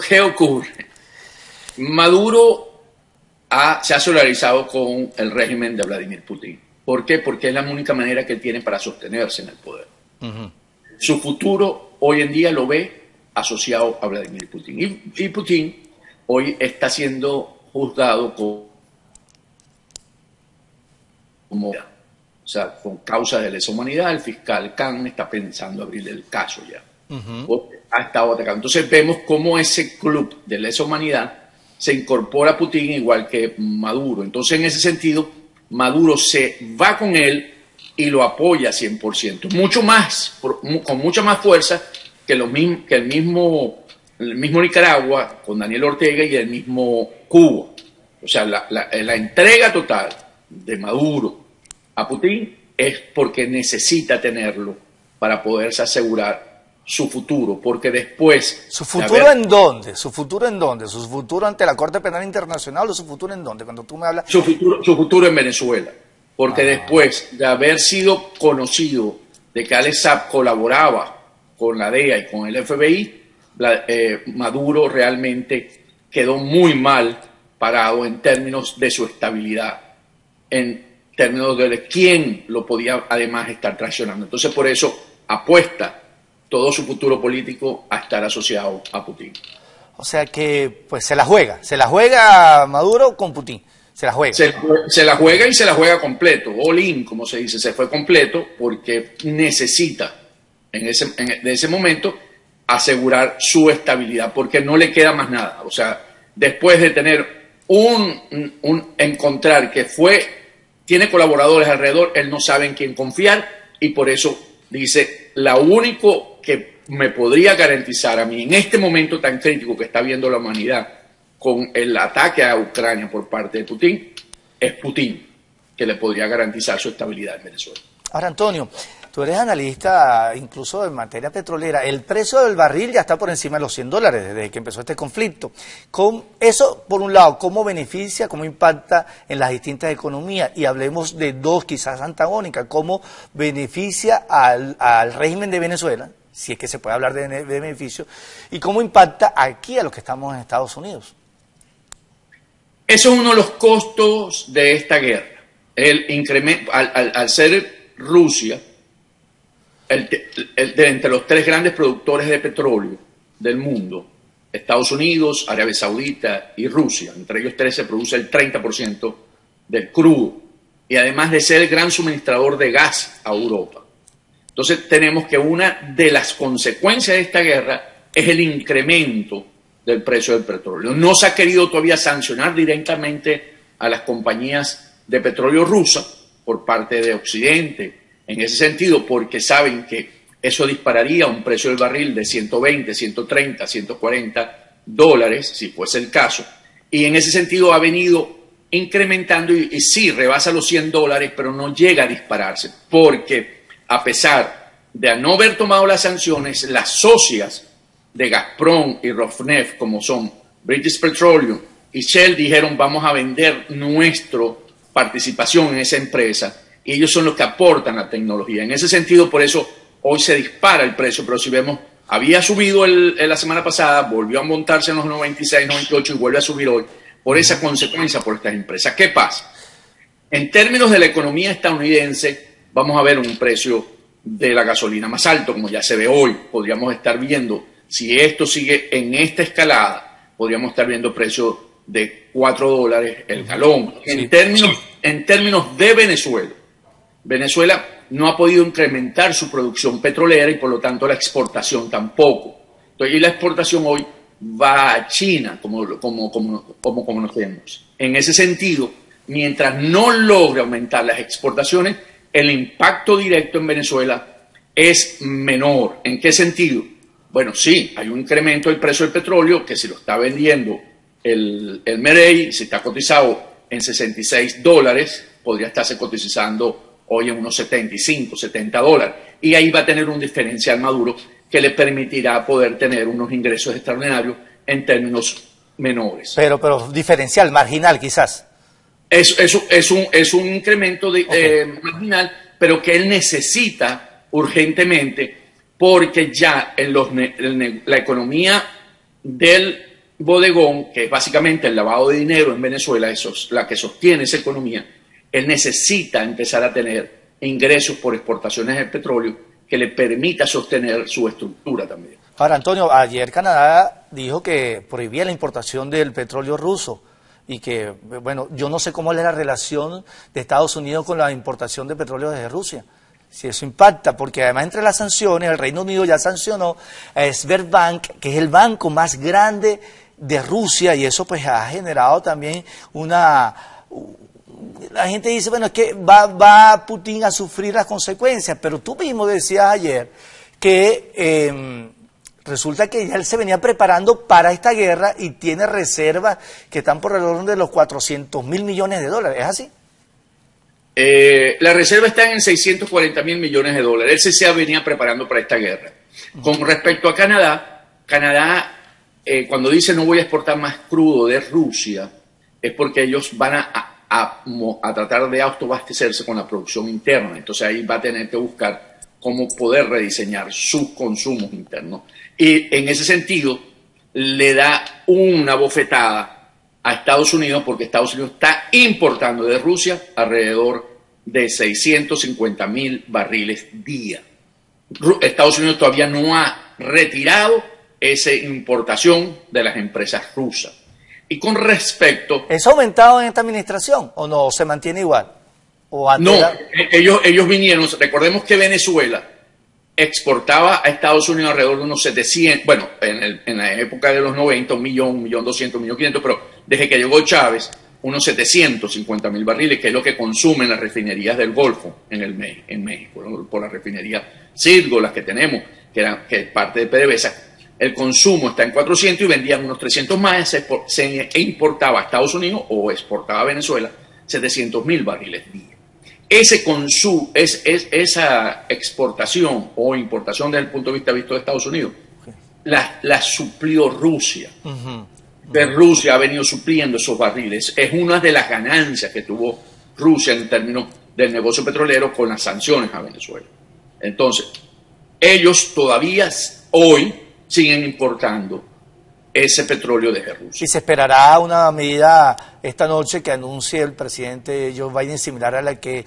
¿Qué ocurre? Maduro se ha solidarizado con el régimen de Vladimir Putin. ¿Por qué? Porque es la única manera que él tiene para sostenerse en el poder. Su futuro hoy en día lo ve asociado a Vladimir Putin. Y Putin hoy está siendo juzgado con causas de lesa humanidad. El fiscal Khan está pensando abrir el caso ya. Ha estado atacando. Entonces vemos cómo ese club de lesa humanidad se incorpora a Putin igual que Maduro. Entonces, en ese sentido, Maduro se va con él y lo apoya 100%. Mucho más, con mucha más fuerza que el mismo Nicaragua con Daniel Ortega y el mismo Cuba. O sea, la entrega total de Maduro a Putin es porque necesita tenerlo para poderse asegurar su futuro, porque después... ¿Su futuro en dónde? ¿Su futuro en dónde? ¿Su futuro ante la Corte Penal Internacional o su futuro en dónde? Cuando tú me hablas... Su futuro en Venezuela, porque después de haber sido conocido de que Alex Saab colaboraba con la DEA y con el FBI, Maduro realmente quedó muy mal parado en términos de su estabilidad, en términos de quién lo podía además estar traicionando. Entonces, por eso apuesta todo su futuro político a estar asociado a Putin. O sea que pues se la juega Maduro con Putin, se la juega. Se la juega y se la juega completo, all in, como se dice, se fue completo porque necesita de ese momento asegurar su estabilidad, porque no le queda más nada. O sea, después de tener encontrar que tiene colaboradores alrededor, él no sabe en quién confiar y por eso dice, la único que me podría garantizar a mí en este momento tan crítico que está viendo la humanidad con el ataque a Ucrania por parte de Putin, es Putin, que le podría garantizar su estabilidad en Venezuela. Ahora, Antonio, tú eres analista incluso en materia petrolera. El precio del barril ya está por encima de los $100 desde que empezó este conflicto. Eso, por un lado, ¿cómo beneficia, cómo impacta en las distintas economías? Y hablemos de dos quizás antagónicas. ¿Cómo beneficia al régimen de Venezuela, si es que se puede hablar de beneficio, y cómo impacta aquí a los que estamos en Estados Unidos? Eso es uno de los costos de esta guerra. El incremento, al ser Rusia, entre los tres grandes productores de petróleo del mundo, Estados Unidos, Arabia Saudita y Rusia, entre ellos tres se produce el 30% del crudo, y además de ser el gran suministrador de gas a Europa. Entonces tenemos que una de las consecuencias de esta guerra es el incremento del precio del petróleo. No se ha querido todavía sancionar directamente a las compañías de petróleo rusas por parte de Occidente, en ese sentido, porque saben que eso dispararía un precio del barril de 120, 130, 140 dólares, si fuese el caso. Y en ese sentido ha venido incrementando y sí, rebasa los $100, pero no llega a dispararse, porque a pesar de no haber tomado las sanciones, las socias de Gazprom y Rosneft, como son British Petroleum y Shell, dijeron vamos a vender nuestra participación en esa empresa, y ellos son los que aportan la tecnología. En ese sentido, por eso hoy se dispara el precio, pero si vemos, había subido la semana pasada, volvió a montarse en los 96, 98 y vuelve a subir hoy, por esa consecuencia por estas empresas. ¿Qué pasa? En términos de la economía estadounidense, vamos a ver un precio de la gasolina más alto, como ya se ve hoy. Podríamos estar viendo, si esto sigue en esta escalada, podríamos estar viendo precios de $4 el galón. Sí. En términos de Venezuela, Venezuela no ha podido incrementar su producción petrolera y por lo tanto la exportación tampoco. Entonces, y la exportación hoy va a China, como conocemos. En ese sentido, mientras no logre aumentar las exportaciones, el impacto directo en Venezuela es menor. ¿En qué sentido? Bueno, sí, hay un incremento del precio del petróleo que si lo está vendiendo el Merey, si está cotizado en $66, podría estarse cotizando hoy en unos 75, $70. Y ahí va a tener un diferencial Maduro que le permitirá poder tener unos ingresos extraordinarios en términos menores. Pero diferencial, marginal quizás. Es un incremento marginal, pero que él necesita urgentemente porque ya en la economía del bodegón, que es básicamente el lavado de dinero en Venezuela, eso es la que sostiene esa economía, él necesita empezar a tener ingresos por exportaciones de petróleo que le permita sostener su estructura también. Ahora, Antonio, ayer Canadá dijo que prohibía la importación del petróleo ruso y que, bueno, yo no sé cómo es la relación de Estados Unidos con la importación de petróleo desde Rusia. Si eso impacta, porque además entre las sanciones, el Reino Unido ya sancionó a Sberbank, que es el banco más grande de Rusia, y eso pues ha generado también una... La gente dice, bueno, es que va Putin a sufrir las consecuencias, pero tú mismo decías ayer que resulta que ya él se venía preparando para esta guerra y tiene reservas que están por alrededor de los 400.000 millones de dólares, ¿es así? La reserva está en 640.000 millones de dólares. Él se venía preparando para esta guerra. Con respecto a Canadá, cuando dice no voy a exportar más crudo de Rusia, es porque ellos van a tratar de autoabastecerse con la producción interna. Entonces ahí va a tener que buscar cómo poder rediseñar sus consumos internos. Y en ese sentido le da una bofetada a Estados Unidos, porque Estados Unidos está importando de Rusia alrededor de 650.000 barriles día. Estados Unidos todavía no ha retirado esa importación de las empresas rusas. Y con respecto... ¿Eso ha aumentado en esta administración o no? ¿O se mantiene igual? No, ellos vinieron, recordemos que Venezuela exportaba a Estados Unidos alrededor de unos 700, bueno, en la época de los 90, 1.200.000, 1.500.000, pero desde que llegó Chávez, unos 750.000 barriles, que es lo que consumen las refinerías del Golfo en México, por la refinería Citgo, las que tenemos, que es parte de PDVSA. El consumo está en 400 y vendían unos 300 más, se importaba a Estados Unidos o exportaba a Venezuela 700.000 barriles día. Esa exportación o importación desde el punto de vista visto de Estados Unidos, la suplió Rusia. De Rusia ha venido supliendo esos barriles. Es una de las ganancias que tuvo Rusia en términos del negocio petrolero con las sanciones a Venezuela. Entonces, ellos todavía hoy siguen importando ese petróleo desde Rusia. ¿Y se esperará una medida esta noche que anuncie el presidente Joe Biden similar a la que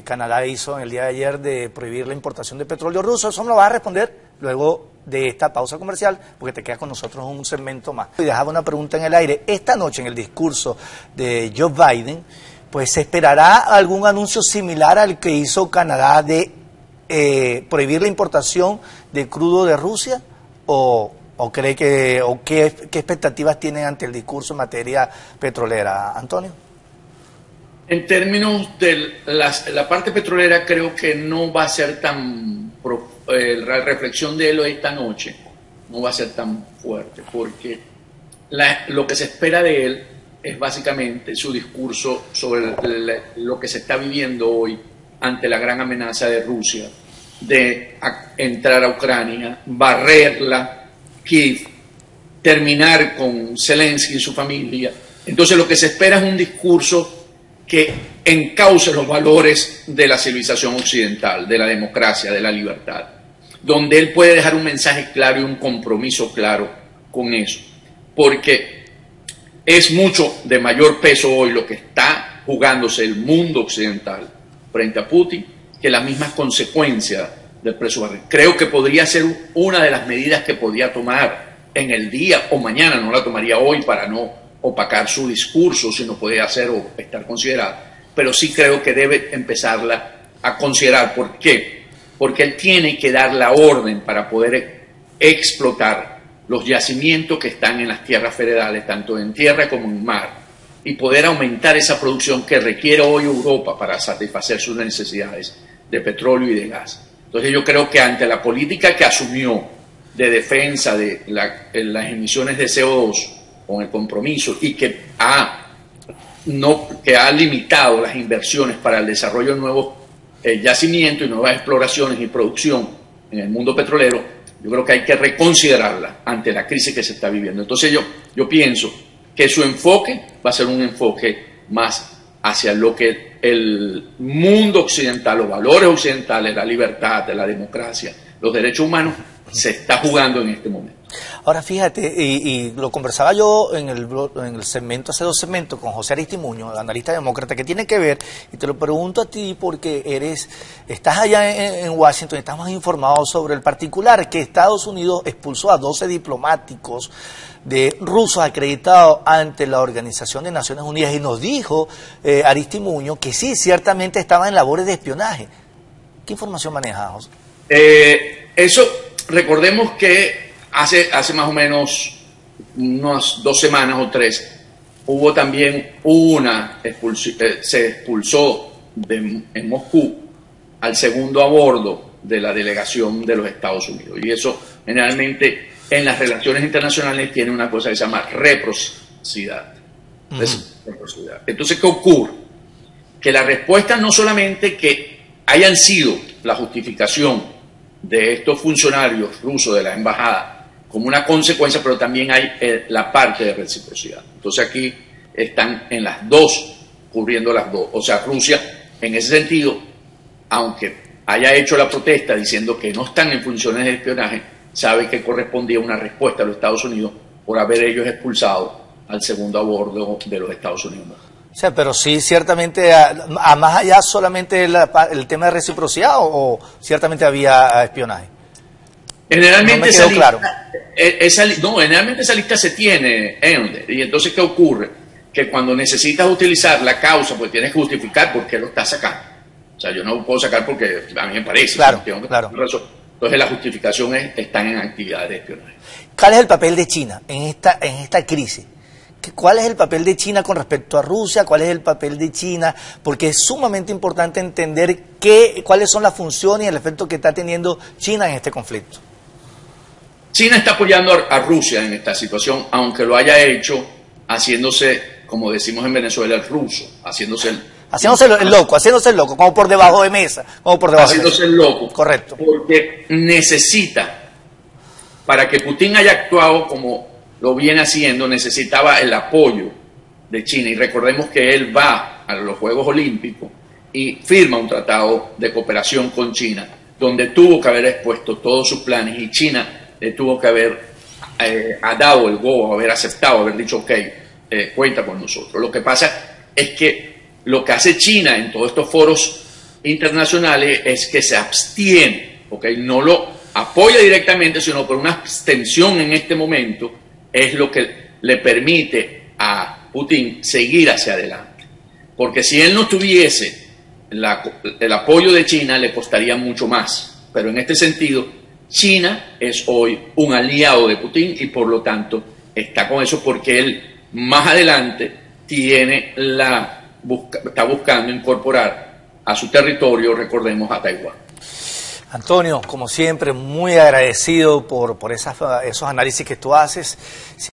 Canadá hizo en el día de ayer de prohibir la importación de petróleo ruso? Eso me lo vas a responder luego de esta pausa comercial, porque te quedas con nosotros un segmento más. Y dejaba una pregunta en el aire. Esta noche en el discurso de Joe Biden, pues ¿se esperará algún anuncio similar al que hizo Canadá de prohibir la importación de crudo de Rusia? ¿O cree que, qué expectativas tienen ante el discurso en materia petrolera, Antonio? En términos de la parte petrolera, creo que no va a ser tan la reflexión de él esta noche no va a ser tan fuerte, porque lo que se espera de él es básicamente su discurso sobre lo que se está viviendo hoy ante la gran amenaza de Rusia de entrar a Ucrania, barrerla, Kiev, terminar con Zelensky y su familia. Entonces lo que se espera es un discurso que encauce los valores de la civilización occidental, de la democracia, de la libertad, donde él puede dejar un mensaje claro y un compromiso claro con eso, porque es mucho de mayor peso hoy lo que está jugándose el mundo occidental frente a Putin que las mismas consecuencias del precio barril. Creo que podría ser una de las medidas que podía tomar en el día o mañana, no la tomaría hoy para no opacar su discurso, si no puede hacer o estar considerada, pero sí creo que debe empezarla a considerar. ¿Por qué? Porque él tiene que dar la orden para poder explotar los yacimientos que están en las tierras federales, tanto en tierra como en mar, y poder aumentar esa producción que requiere hoy Europa para satisfacer sus necesidades de petróleo y de gas. Entonces yo creo que ante la política que asumió de defensa de las emisiones de CO2 con el compromiso y que ha limitado las inversiones para el desarrollo de nuevos yacimientos y nuevas exploraciones y producción en el mundo petrolero, yo creo que hay que reconsiderarla ante la crisis que se está viviendo. Entonces yo pienso que su enfoque va a ser un enfoque más hacia lo que el mundo occidental, los valores occidentales, la libertad, la democracia, los derechos humanos, se está jugando en este momento. Ahora fíjate, y lo conversaba yo en el segmento, hace 2 segmentos, con José Aristimuño, analista demócrata, que tiene que ver, y te lo pregunto a ti porque estás allá en Washington y estás más informado sobre el particular, que Estados Unidos expulsó a 12 diplomáticos de rusos acreditados ante la Organización de Naciones Unidas, y nos dijo Aristimuño que sí, ciertamente estaban en labores de espionaje. ¿Qué información manejas, José? Eso, recordemos que hace más o menos unas 2 semanas o 3, hubo también se expulsó en Moscú al segundo a bordo de la delegación de los Estados Unidos. Y eso generalmente en las relaciones internacionales tiene una cosa que se llama reciprocidad. Reciprocidad. Entonces, ¿qué ocurre? Que la respuesta no solamente que hayan sido la justificación de estos funcionarios rusos de la embajada como una consecuencia, pero también hay la parte de reciprocidad. Entonces aquí están en las dos, cubriendo las dos. O sea, Rusia, en ese sentido, aunque haya hecho la protesta diciendo que no están en funciones de espionaje, sabe que correspondía una respuesta a los Estados Unidos por haber ellos expulsado al segundo a bordo de los Estados Unidos. O sea, pero sí, ciertamente, a más allá solamente el tema de reciprocidad, o ciertamente había espionaje. Generalmente no me quedó claro. Generalmente esa lista se tiene, y entonces ¿qué ocurre? Que cuando necesitas utilizar la causa, pues tienes que justificar por qué lo estás sacando. O sea, yo no lo puedo sacar porque a mí me parece. Claro, ¿sí? claro. Entonces la justificación están en actividades de espionaje. ¿Cuál es el papel de China en esta crisis? ¿Cuál es el papel de China con respecto a Rusia? ¿Cuál es el papel de China? Porque es sumamente importante entender cuáles son las funciones y el efecto que está teniendo China en este conflicto. China está apoyando a Rusia en esta situación, aunque lo haya hecho haciéndose, como decimos en Venezuela, el ruso, haciéndose el loco, como por debajo de mesa. Haciéndose el loco. Correcto. Porque necesita, para que Putin haya actuado como lo viene haciendo, necesitaba el apoyo de China. Y recordemos que él va a los Juegos Olímpicos y firma un tratado de cooperación con China, donde tuvo que haber expuesto todos sus planes, y China le tuvo que haber dado el go, haber aceptado, haber dicho, ok, cuenta con nosotros. Lo que pasa es que lo que hace China en todos estos foros internacionales es que se abstiene, ¿ok? No lo apoya directamente, sino por una abstención en este momento es lo que le permite a Putin seguir hacia adelante. Porque si él no tuviese el apoyo de China, le costaría mucho más. Pero en este sentido, China es hoy un aliado de Putin y por lo tanto está con eso, porque él más adelante está buscando incorporar a su territorio, recordemos, a Taiwán. Antonio, como siempre, muy agradecido por esos análisis que tú haces.